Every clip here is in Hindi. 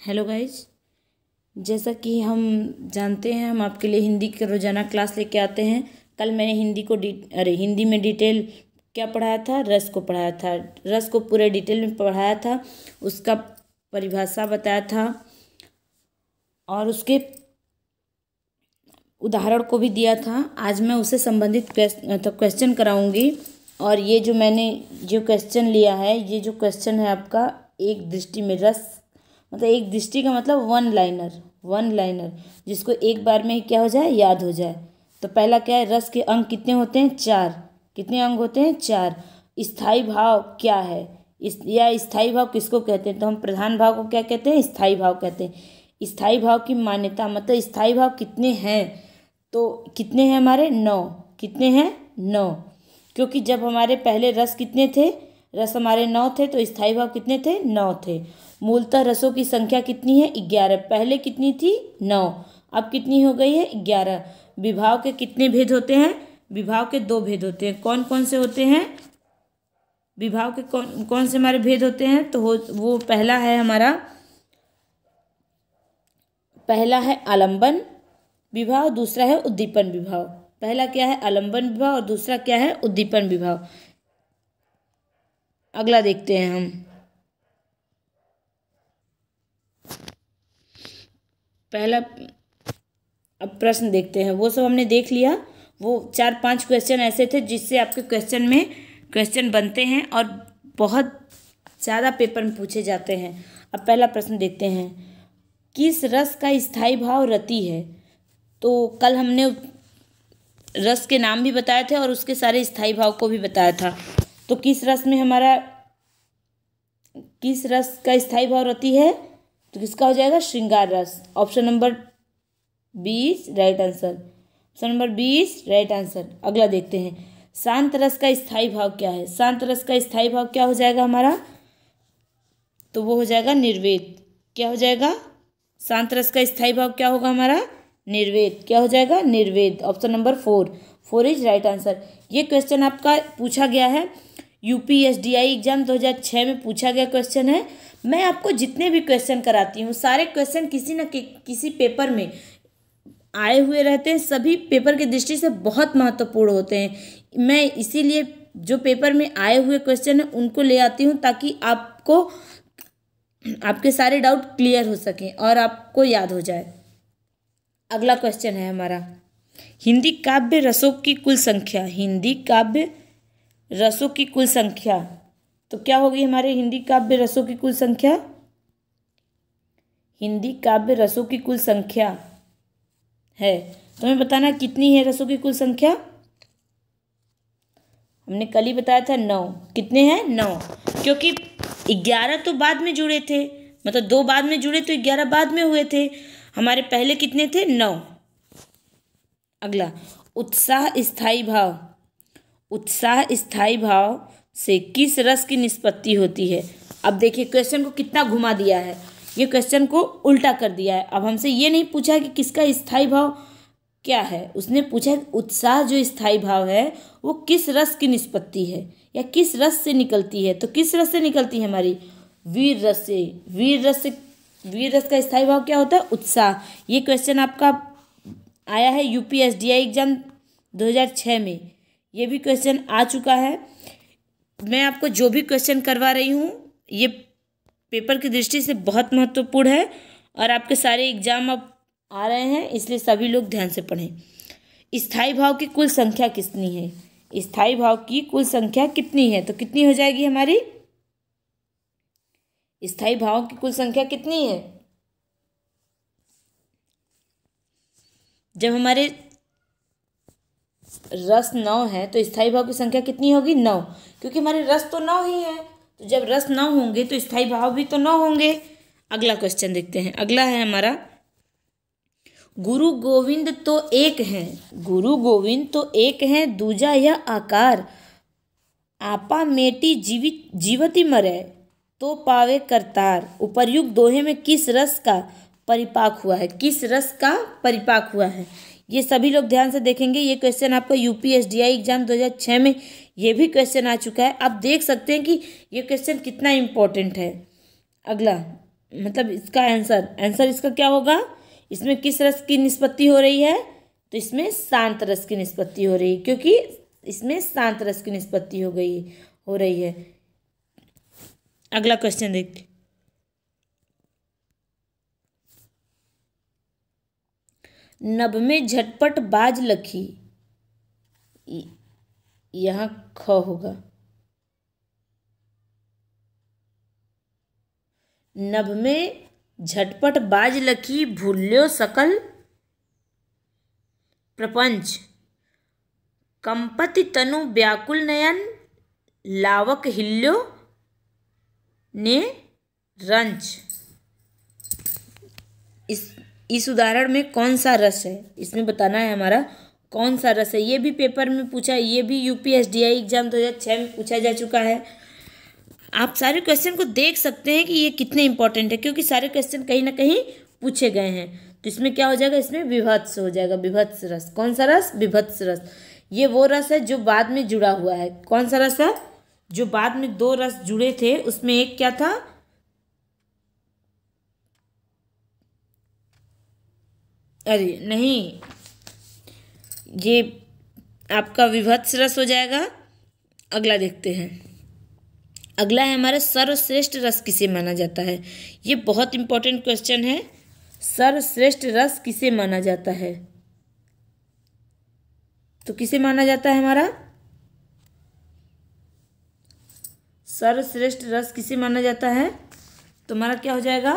Hello guys. जैसा कि हम जानते हैं, हम आपके लिए हिंदी के रोज़ाना क्लास लेके आते हैं। कल मैंने हिंदी में डिटेल क्या पढ़ाया था, रस को पढ़ाया था। रस को पूरे डिटेल में पढ़ाया था, उसका परिभाषा बताया था और उसके उदाहरण को भी दिया था। आज मैं उससे संबंधित क्वेश्चन कराऊंगी। और ये जो मैंने जो क्वेश्चन लिया है, ये जो क्वेश्चन है आपका एक दृष्टि में रस, मतलब एक दृष्टि का मतलब वन लाइनर जिसको एक बार में ही क्या हो जाए, याद हो जाए। तो पहला क्या है, रस के अंग कितने होते हैं? 4। कितने अंग होते हैं? 4। स्थाई भाव क्या है, या स्थाई भाव किसको कहते हैं? तो हम प्रधान भाव को क्या कहते हैं? स्थाई भाव कहते हैं। स्थाई भाव की मान्यता, मतलब स्थाई भाव कितने हैं? तो कितने हैं हमारे? 9। कितने हैं? 9। क्योंकि जब हमारे पहले रस कितने थे? रस हमारे 9 थे, तो स्थाई भाव कितने थे? 9 थे। मूलतः रसों की संख्या कितनी है? 11। पहले कितनी थी? 9। अब कितनी हो गई है? 11। विभाव के कितने भेद होते हैं? विभाव के 2 भेद होते हैं। कौन कौन से होते हैं? विभाव के कौन कौन से हमारे भेद होते हैं? तो वो पहला है हमारा, पहला है आलंबन विभाव, दूसरा है उद्दीपन विभाव। पहला क्या है? आलंबन विभाव, और दूसरा क्या है? उद्दीपन विभाव। अगला देखते हैं हम। पहला अब प्रश्न देखते हैं। वो सब हमने देख लिया। वो 4-5 क्वेश्चन ऐसे थे जिससे आपके क्वेश्चन बनते हैं और बहुत ज़्यादा पेपर में पूछे जाते हैं। अब पहला प्रश्न देखते हैं। किस रस का स्थाई भाव रति है? तो कल हमने रस के नाम भी बताए थे और उसके सारे स्थाई भाव को भी बताया था। तो किस रस में हमारा, किस रस का स्थाई भाव रति है? तो किसका हो जाएगा? श्रृंगार रस। Option number 20 right answer. Option number 20 right answer. अगला देखते हैं। शांत रस का स्थाई भाव क्या है? शांत रस का स्थाई भाव क्या हो जाएगा हमारा? तो वो हो जाएगा निर्वेद। क्या हो जाएगा? शांत रस का स्थाई भाव क्या होगा हमारा? निर्वेद। क्या हो जाएगा? निर्वेद। Option number 4 is right answer. ये क्वेश्चन आपका पूछा गया है, यूपीएसडीआई एग्जाम 2006 में पूछा गया क्वेश्चन है। मैं आपको जितने भी क्वेश्चन कराती हूँ, सारे क्वेश्चन किसी न किसी पेपर में आए हुए रहते हैं। सभी पेपर की दृष्टि से बहुत महत्वपूर्ण होते हैं। मैं इसीलिए जो पेपर में आए हुए क्वेश्चन हैं उनको ले आती हूँ, ताकि आपको आपके सारे डाउट क्लियर हो सकें और आपको याद हो जाए। अगला क्वेश्चन है हमारा, हिंदी काव्य रसों की कुल संख्या। हिंदी काव्य रसों की कुल संख्या तो क्या होगी हमारे हिंदी काव्य रसों की कुल संख्या? हिंदी काव्य रसों की कुल संख्या है, तुम्हें बताना कितनी है रसों की कुल संख्या। हमने कल ही बताया था 9। कितने हैं? 9। क्योंकि 11 तो बाद में जुड़े थे, मतलब 2 बाद में जुड़े तो 11 बाद में हुए थे। हमारे पहले कितने थे? 9। अगला, उत्साह स्थाई भाव। उत्साह स्थाई भाव से किस रस की निष्पत्ति होती है? अब देखिए क्वेश्चन को कितना घुमा दिया है, ये क्वेश्चन को उल्टा कर दिया है। अब हमसे ये नहीं पूछा कि किसका स्थाई भाव क्या है, उसने पूछा उत्साह जो स्थाई भाव है वो किस रस की निष्पत्ति है या किस रस से निकलती है। तो किस रस से निकलती है हमारी? वीर रस से। वीर रस का स्थाई भाव क्या होता है? उत्साह। ये क्वेश्चन आपका आया है यूपीएसडीआई एग्जाम 2006 में। ये भी क्वेश्चन आ चुका है। मैं आपको जो भी क्वेश्चन करवा रही हूँ ये पेपर की दृष्टि से बहुत महत्वपूर्ण है और आपके सारे एग्जाम अब आ रहे हैं, इसलिए सभी लोग ध्यान से पढ़ें। स्थाई भाव की कुल संख्या कितनी है? स्थाई भाव की कुल संख्या कितनी है? तो कितनी हो जाएगी हमारी? स्थाई भाव की कुल संख्या कितनी है? जब हमारे रस 9 है तो स्थाई भाव की संख्या कितनी होगी? 9। क्योंकि हमारे रस तो 9 ही है, तो जब रस 9 होंगे तो स्थाई भाव भी तो 9 होंगे। अगला क्वेश्चन देखते हैं। अगला है हमारा, गुरु गोविंद तो एक हैं। गुरु गोविंद तो एक हैं, दूजा यह आकार। आपा मेटी जीवती मरे तो पावे करतार। उपर्युक्त दोहे में किस रस का परिपाक हुआ है? किस रस का परिपाक हुआ है? ये सभी लोग ध्यान से देखेंगे। ये क्वेश्चन आपका यूपीएसडीआई एग्जाम 2006 में ये भी क्वेश्चन आ चुका है। आप देख सकते हैं कि ये क्वेश्चन कितना इम्पोर्टेंट है। अगला मतलब इसका आंसर इसका क्या होगा, इसमें किस रस की निष्पत्ति हो रही है, तो इसमें शांत रस की निष्पत्ति हो रही है, क्योंकि इसमें शांत रस की निष्पत्ति हो रही है। अगला क्वेश्चन देखते, नभ में झटपट बाज लखी, यहाँ ख होगा। नभ में झटपट बाज लखी, भूल्यो सकल प्रपंच, कंपति तनु व्याकुल नयन, लावक हिल्यो ने रंच। इस उदाहरण में कौन सा रस है, इसमें बताना है हमारा कौन सा रस है। ये भी पेपर में पूछा, ये भी यूपीएसडीआई एग्जाम 2006 में पूछा जा चुका है। आप सारे क्वेश्चन को देख सकते हैं कि ये कितने इंपॉर्टेंट है, क्योंकि सारे क्वेश्चन कहीं ना कहीं पूछे गए हैं। तो इसमें क्या हो जाएगा, इसमें विभत्स हो जाएगा, विभत्स रस। कौन सा रस, विभत्स रस। ये वो रस है जो बाद में जुड़ा हुआ है। कौन सा रस है, जो बाद में दो रस जुड़े थे, उसमें एक क्या था, अरे नहीं, ये आपका विभत्स रस हो जाएगा। अगला देखते हैं, अगला है हमारा सर्वश्रेष्ठ रस किसे माना जाता है। ये बहुत इंपॉर्टेंट क्वेश्चन है, सर्वश्रेष्ठ रस किसे माना जाता है। तो किसे माना जाता है हमारा, सर्वश्रेष्ठ रस किसे माना जाता है, तो हमारा क्या हो जाएगा,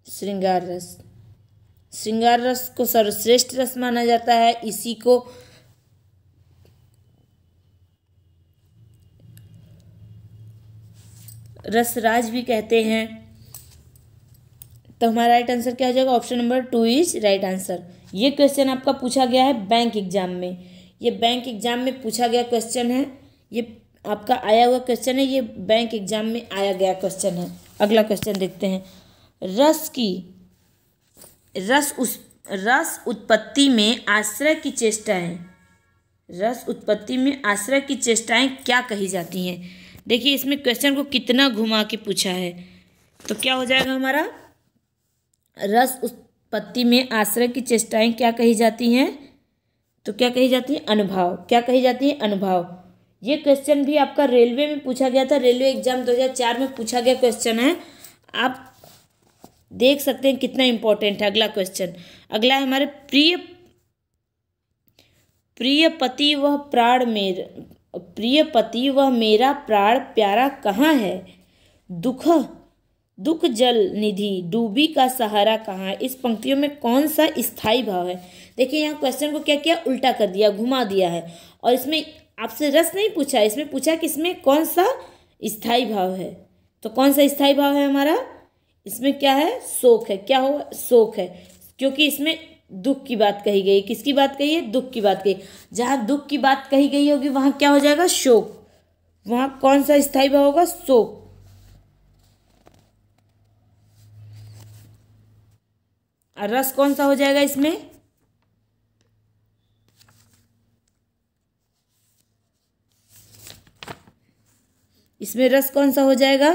श्रृंगार रस। श्रृंगार रस को सर्वश्रेष्ठ रस माना जाता है। इसी को रसराज भी कहते हैं। तो हमारा राइट आंसर क्या हो जाएगा, option number 2 is right answer. ये क्वेश्चन आपका पूछा गया है बैंक एग्जाम में, ये बैंक एग्जाम में पूछा गया क्वेश्चन है, ये आपका आया हुआ क्वेश्चन है, ये बैंक एग्जाम में आया गया क्वेश्चन है। अगला क्वेश्चन देखते हैं, रस उत्पत्ति में आश्रय की चेष्टाएं, रस उत्पत्ति में आश्रय की चेष्टाएं क्या कही जाती हैं। देखिए इसमें क्वेश्चन को कितना घुमा के पूछा है। तो क्या हो जाएगा हमारा, रस उत्पत्ति में आश्रय की चेष्टाएं क्या कही जाती हैं, तो क्या कही जाती है, अनुभव। क्या कही जाती है, अनुभव। ये क्वेश्चन भी आपका रेलवे में पूछा गया था, रेलवे एग्जाम 2004 में पूछा गया क्वेश्चन है। आप देख सकते हैं कितना इंपॉर्टेंट है। अगला क्वेश्चन, अगला है हमारे प्रिय पति वह प्राण मेरा, प्रिय पति वह मेरा प्राण प्यारा कहाँ है, दुख जल निधि डूबी का सहारा कहाँ है। इस पंक्तियों में कौन सा स्थायी भाव है। देखिए यहाँ क्वेश्चन को क्या किया, उल्टा कर दिया, घुमा दिया है। और इसमें आपसे रस नहीं पूछा, इसमें पूछा कि इसमें कौन सा स्थायी भाव है। तो कौन सा स्थायी भाव है हमारा, इसमें क्या है, शोक है। क्या हो, शोक है, क्योंकि इसमें दुख की बात कही गई। किसकी बात कही है, दुख की बात कही। जहाँ दुख की बात कही गई होगी वहाँ क्या हो जाएगा, शोक। वहाँ कौन सा स्थायी भाव होगा, शोक। और रस कौन सा हो जाएगा इसमें, इसमें रस कौन सा हो जाएगा,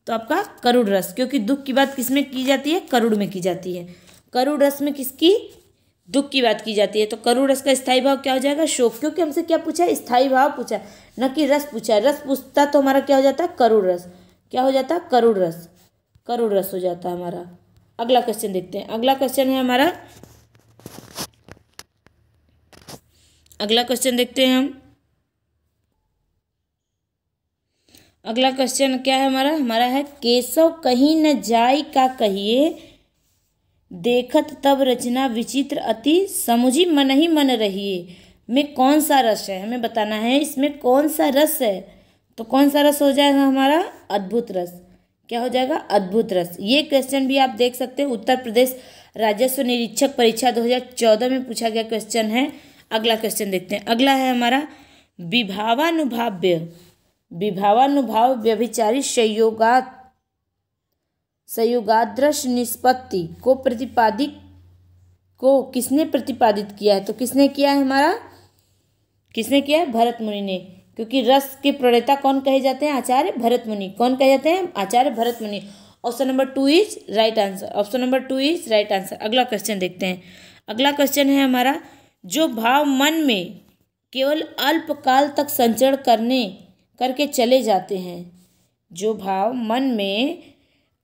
तो आपका करुण रस, क्योंकि दुख की बात किसमें की जाती है, करुण में की जाती है। करुण रस में किसकी, दुख की बात की जाती है। तो करुण रस का स्थायी भाव क्या हो जाएगा, शोक। क्योंकि हमसे क्या पूछा, स्थायी भाव पूछा, न कि रस पूछा। रस पूछता तो हमारा क्या हो जाता है, करुण रस। क्या हो जाता है, करुण रस, करुण रस हो जाता है हमारा। अगला क्वेश्चन देखते हैं, अगला क्वेश्चन है हमारा, अगला क्वेश्चन देखते हैं हम। अगला क्वेश्चन क्या है हमारा, हमारा है केशव कहीं न जाय का कहिए, देखत तब रचना विचित्र अति, समुझी मन ही मन रहिए। में कौन सा रस है, हमें बताना है इसमें कौन सा रस है। तो कौन सा रस हो जाएगा हमारा, अद्भुत रस। क्या हो जाएगा, अद्भुत रस। ये क्वेश्चन भी आप देख सकते हैं, उत्तर प्रदेश राजस्व निरीक्षक परीक्षा 2014 में पूछा गया क्वेश्चन है। अगला क्वेश्चन देखते हैं, अगला है हमारा विभावानुभाव व्यभिचारी संयोगादृश निष्पत्ति को किसने प्रतिपादित किया है। तो किसने किया है हमारा, किसने किया है, भरत मुनि ने। क्योंकि रस के प्रणेता कौन कहे जाते हैं? आचार्य भरत मुनि। कौन कहे जाते हैं? आचार्य भरत मुनि। Option number 2 is right answer. Option number 2 is right answer. अगला क्वेश्चन देखते हैं। अगला क्वेश्चन है हमारा, जो भाव मन में केवल अल्पकाल तक संचरण करके चले जाते हैं, जो भाव मन में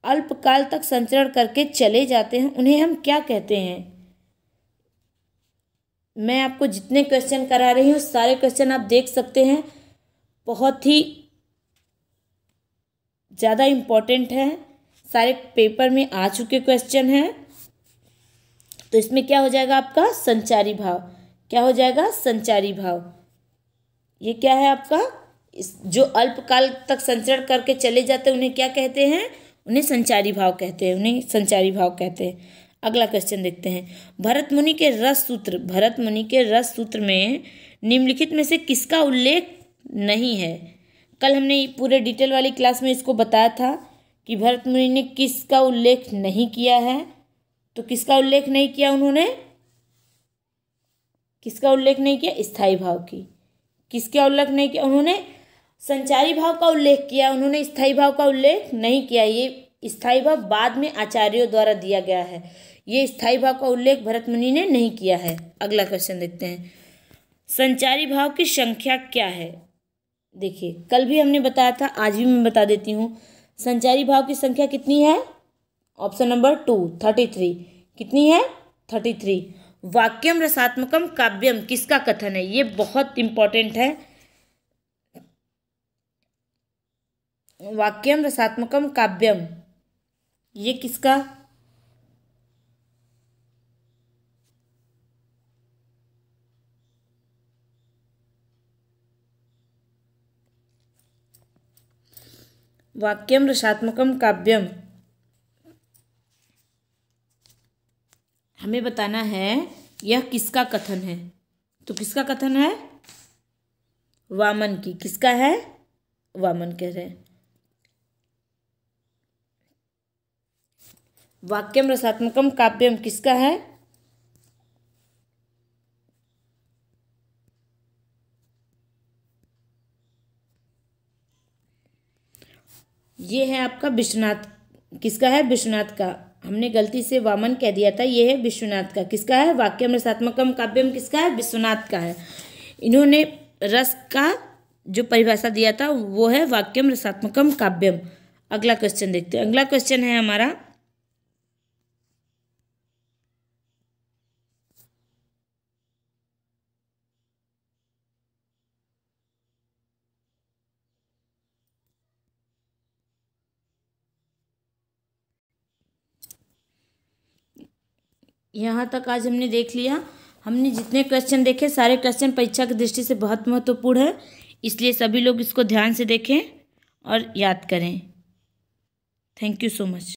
अल्पकाल तक संचरण करके चले जाते हैं, उन्हें हम क्या कहते हैं? मैं आपको जितने क्वेश्चन करा रही हूँ सारे क्वेश्चन आप देख सकते हैं, बहुत ही ज़्यादा इम्पोर्टेंट है, सारे पेपर में आ चुके क्वेश्चन हैं। तो इसमें क्या हो जाएगा आपका? संचारी भाव। क्या हो जाएगा? संचारी भाव। ये क्या है आपका? जो अल्पकाल तक संचरण करके चले जाते हैं उन्हें क्या कहते हैं? उन्हें संचारी भाव कहते हैं। उन्हें संचारी भाव कहते हैं। अगला क्वेश्चन देखते हैं। भरत मुनि के रस सूत्र में निम्नलिखित में से किसका उल्लेख नहीं है? कल हमने पूरे डिटेल वाली क्लास में इसको बताया था कि भरत मुनि ने किसका उल्लेख नहीं किया है। तो किसका उल्लेख नहीं किया उन्होंने? किसका उल्लेख नहीं किया? स्थायी भाव की। किसका उल्लेख नहीं किया उन्होंने? संचारी भाव का उल्लेख किया, उन्होंने स्थायी भाव का उल्लेख नहीं किया। ये स्थायी भाव बाद में आचार्यों द्वारा दिया गया है। ये स्थायी भाव का उल्लेख भरत मुनि ने नहीं किया है। अगला क्वेश्चन देखते हैं। संचारी भाव की संख्या क्या है? देखिए, कल भी हमने बताया था, आज भी मैं बता देती हूँ। संचारी भाव की संख्या कितनी है? Option number 2 33। कितनी है? 33। वाक्यम रसात्मकम काव्यम किसका कथन है? ये बहुत इंपॉर्टेंट है। वाक्यम रसात्मकम काव्यम, ये किसका? वाक्यम रसात्मकम काव्यम हमें बताना है यह किसका कथन है। तो किसका कथन है? वामन की। किसका है? वामन कह रहे हैं। वाक्यम रसात्मकम काव्यम किसका है? ये है आपका विश्वनाथ। किसका है? विश्वनाथ का। हमने गलती से वामन कह दिया था, ये है विश्वनाथ का। किसका है? वाक्यम रसात्मकम काव्यम किसका है? विश्वनाथ का है। इन्होंने रस का जो परिभाषा दिया था वो है वाक्यम रसात्मकम काव्यम। अगला क्वेश्चन देखते हैं। अगला क्वेश्चन है हमारा, यहाँ तक आज हमने देख लिया। हमने जितने क्वेश्चन देखे सारे क्वेश्चन परीक्षा की दृष्टि से बहुत महत्वपूर्ण है, इसलिए सभी लोग इसको ध्यान से देखें और याद करें। Thank you so much.